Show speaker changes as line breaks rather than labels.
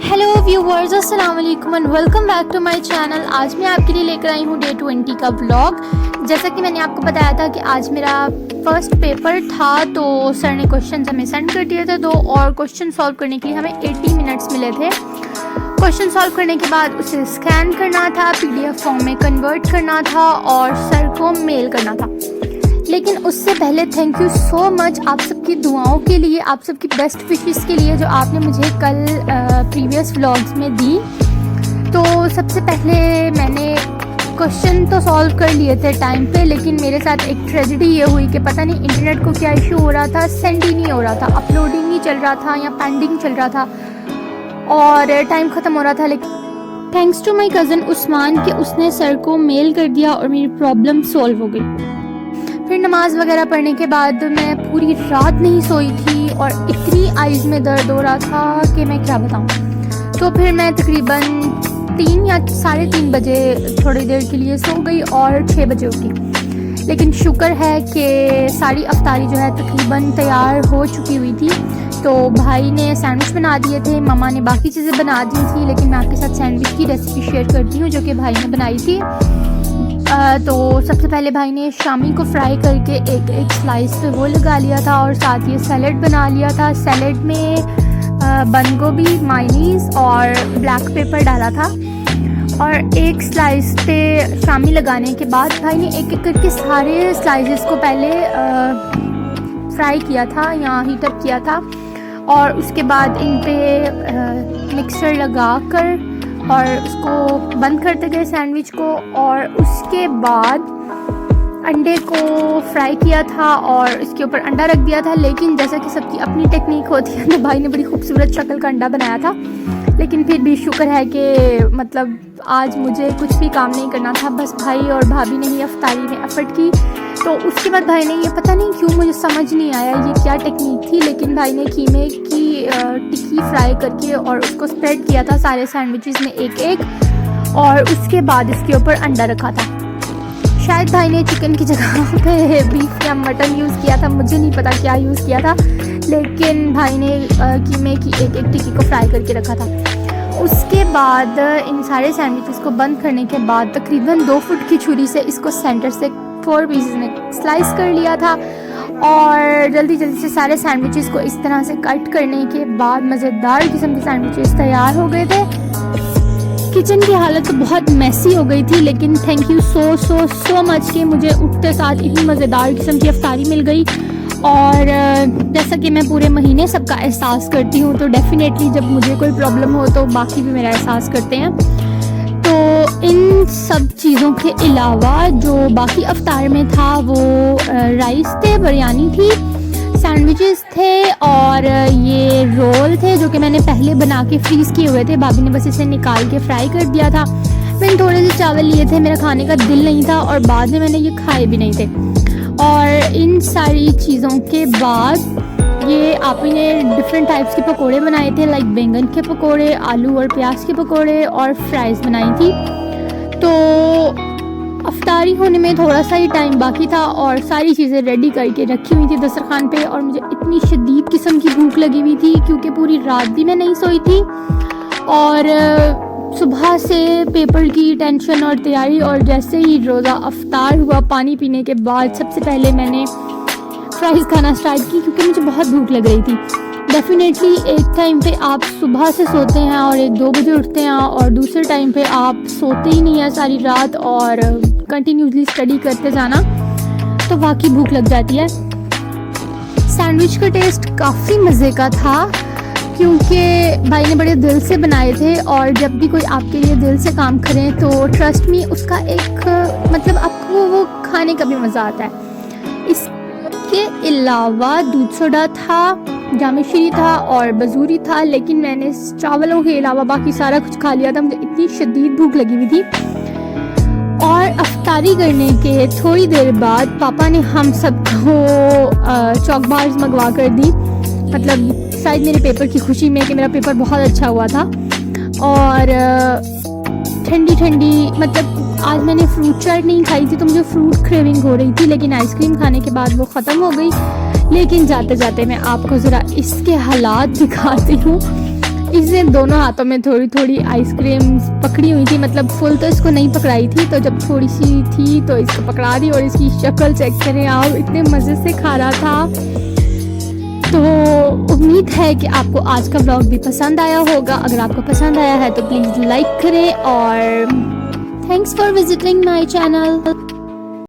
Hello viewers, अस्सलाम वालेकुम and welcome back to my channel. आज मैं आपके लिए लेकर आई हूँ डे 20 का व्लॉग। जैसा कि मैंने आपको बताया था कि आज मेरा फर्स्ट पेपर था, तो सर ने क्वेश्चन हमें सेंड कर दिए थे दो, और क्वेश्चन सॉल्व करने के लिए हमें 80 मिनट्स मिले थे। क्वेश्चन सॉल्व करने के बाद उसे स्कैन करना था, PDF फॉर्म में कन्वर्ट करना था और सर को मेल करना था। लेकिन उससे पहले थैंक यू सो मच आप सबकी दुआओं के लिए, आप सबकी बेस्ट विशेस के लिए जो आपने मुझे कल प्रीवियस व्लॉग्स में दी। तो सबसे पहले मैंने क्वेश्चन तो सॉल्व कर लिए थे टाइम पे, लेकिन मेरे साथ एक ट्रेजेडी ये हुई कि पता नहीं इंटरनेट को क्या इशू हो रहा था, सेंड ही नहीं हो रहा था, अपलोडिंग नहीं चल रहा था या पेंडिंग चल रहा था और टाइम ख़त्म हो रहा था। लेकिन thanks to my cousin Usman कि उसने सर को मेल कर दिया और मेरी प्रॉब्लम सॉल्व हो गई। फिर नमाज वगैरह पढ़ने के बाद मैं पूरी रात नहीं सोई थी और इतनी आइज़ में दर्द हो रहा था कि मैं क्या बताऊं। तो फिर मैं तकरीबन 3 या 3:30 बजे थोड़ी देर के लिए सो गई और 6 बजे उठी। लेकिन शुक्र है कि सारी अफ्तारी जो है तकरीबन तैयार हो चुकी हुई थी। तो भाई ने सैंडविच बना दिए थे, मम्मा ने बाकी चीज़ें बना दी थी, लेकिन मैं आपके साथ सैंडविच की रेसिपी शेयर करती हूँ जो कि भाई ने बनाई थी। तो सबसे पहले भाई ने शामी को फ्राई करके एक स्लाइस पे वो लगा लिया था और साथ ही सैलेड बना लिया था। सैलेड में बंद गोभी, मायोनीज और ब्लैक पेपर डाला था। और एक स्लाइस पे शामी लगाने के बाद भाई ने एक एक करके सारे स्लाइसेस को पहले फ्राई किया था या हीट अप किया था, और उसके बाद इन पे मिक्सर लगा कर और उसको बंद करते गए सैंडविच को, और उसके बाद अंडे को फ्राई किया था और इसके ऊपर अंडा रख दिया था। लेकिन जैसा कि सबकी अपनी टेक्निक होती है, तो भाई ने बड़ी खूबसूरत शक्ल का अंडा बनाया था। लेकिन फिर भी शुक्र है कि मतलब आज मुझे कुछ भी काम नहीं करना था, बस भाई और भाभी ने ही अफ्तारी में एफर्ट की। तो उसके बाद भाई ने ये पता नहीं क्यों, मुझे समझ नहीं आया ये क्या टेक्निक थी, लेकिन भाई ने कीमे की टिक्की फ्राई करके और उसको स्प्रेड किया था सारे सैंडविचेस में एक एक, और उसके बाद इसके ऊपर अंडा रखा था। शायद भाई ने चिकन की जगह पे बीफ या मटन यूज़ किया था, मुझे नहीं पता क्या यूज़ किया था, लेकिन भाई ने कीमे की एक एक टिक्की को फ्राई करके रखा था। उसके बाद इन सारे सैंडविचेस को बंद करने के बाद तकरीबन 2 फुट की छुरी से इसको सेंटर से 4 पीसेस में स्लाइस कर लिया था, और जल्दी जल्दी से सारे सैंडविचेस को इस तरह से कट करने के बाद मज़ेदार किस्म के सैंडविचेस तैयार हो गए थे। किचन की हालत तो बहुत मैसी हो गई थी, लेकिन थैंक यू सो मच कि मुझे उठते साथ इतनी मज़ेदार किस्म की अफ्तारी मिल गई। और जैसा कि मैं पूरे महीने सबका एहसास करती हूँ, तो डेफिनेटली जब मुझे कोई प्रॉब्लम हो तो बाकी भी मेरा एहसास करते हैं। तो इन सब चीज़ों के अलावा जो बाकी अफ्तार में था वो राइस थे, बिरयानी थी, सैंडविचेस थे और ये रोल थे जो कि मैंने पहले बना के फ्रीज़ किए हुए थे। भाभी ने बस इसे निकाल के फ्राई कर दिया था। मैंने थोड़े से चावल लिए थे, मेरा खाने का दिल नहीं था और बाद में मैंने ये खाए भी नहीं थे। और इन सारी चीज़ों के बाद ये आप ने डिफरेंट टाइप्स के पकोड़े बनाए थे, लाइक बैंगन के पकोड़े, आलू और प्याज के पकोड़े और फ्राइज़ बनाई थी। तो अफ्तारी होने में थोड़ा सा ही टाइम बाकी था और सारी चीज़ें रेडी करके रखी हुई थी दस्तरखान पे, और मुझे इतनी शदीद किस्म की भूख लगी हुई थी क्योंकि पूरी रात भी मैं नहीं सोई थी और सुबह से पेपर की टेंशन और तैयारी। और जैसे ही रोज़ा अफ्तार हुआ, पानी पीने के बाद सबसे पहले मैंने फ्राइज़ खाना स्टार्ट की क्योंकि मुझे बहुत भूख लग रही थी। डेफिनेटली एक टाइम पे आप सुबह से सोते हैं और 1-2 बजे उठते हैं, और दूसरे टाइम पे आप सोते ही नहीं हैं सारी रात और कंटिन्यूसली स्टडी करते जाना, तो वाकई भूख लग जाती है। सैंडविच का टेस्ट काफ़ी मज़े का था क्योंकि भाई ने बड़े दिल से बनाए थे, और जब भी कोई आपके लिए दिल से काम करें तो ट्रस्ट मी उसका एक मतलब आपको वो खाने का भी मज़ा आता है। इसके अलावा दूध सोडा था, जामिश्री था और बजूरी था, लेकिन मैंने चावलों के अलावा बाकी सारा कुछ खा लिया था, मुझे इतनी शदीद भूख लगी हुई थी। और अफ्तारी करने के थोड़ी देर बाद पापा ने हम सबको चॉक बार्स मंगवा कर दी, मतलब शायद मेरे पेपर की खुशी में कि मेरा पेपर बहुत अच्छा हुआ था। और ठंडी ठंडी, मतलब आज मैंने फ्रूट चाट नहीं खाई थी तो मुझे फ्रूट क्रेविंग हो रही थी, लेकिन आइसक्रीम खाने के बाद वो ख़त्म हो गई। लेकिन जाते जाते मैं आपको ज़रा इसके हालात दिखाती हूँ इसने दोनों हाथों में थोड़ी थोड़ी आइसक्रीम पकड़ी हुई थी, मतलब फुल तो इसको नहीं पकड़ाई थी, तो जब थोड़ी सी थी तो इसको पकड़ा दी। और इसकी शक्ल चेक करें आप, इतने मज़े से खा रहा था। तो उम्मीद है कि आपको आज का व्लॉग भी पसंद आया होगा। अगर आपको पसंद आया है तो प्लीज़ लाइक करें और thanks for visiting my channel.